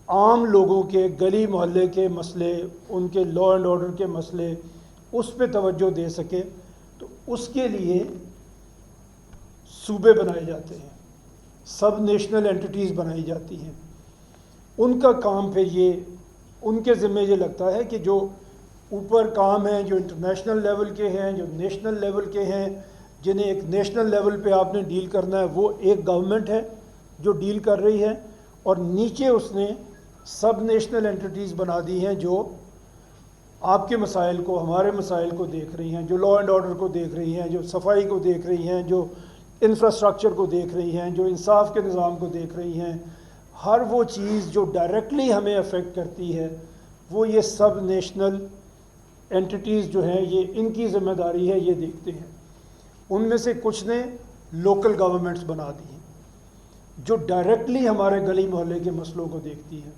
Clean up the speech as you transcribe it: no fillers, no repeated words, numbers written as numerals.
आम लोगों के गली मोहल्ले के मसले, उनके लॉ एंड ऑर्डर के मसले, उस पर तवज्जो दे सके। तो उसके लिए सूबे बनाए जाते हैं, सब नेशनल एंटिटीज़ बनाई जाती हैं। उनका काम फिर ये, उनके ज़िम्मे ये लगता है कि जो ऊपर काम हैं, जो इंटरनेशनल लेवल के हैं, जो नेशनल लेवल के हैं, जिन्हें एक नेशनल लेवल पे आपने डील करना है, वो एक गवर्नमेंट है जो डील कर रही है। और नीचे उसने सब नेशनल एंटिटीज़ बना दी हैं जो आपके मसाइल को, हमारे मसाइल को देख रही हैं, जो लॉ एंड ऑर्डर को देख रही हैं, जो सफाई को देख रही हैं, जो इंफ्रास्ट्रक्चर को देख रही हैं, जो इंसाफ के निज़ाम को देख रही हैं। हर वो चीज़ जो डायरेक्टली हमें अफेक्ट करती है, वो ये सब नेशनल एंटिटीज़ जो हैं, ये इनकी ज़िम्मेदारी है, ये देखते हैं। उनमें से कुछ ने लोकल गवर्नमेंट्स बना दी हैं जो डायरेक्टली हमारे गली मोहल्ले के मसलों को देखती हैं।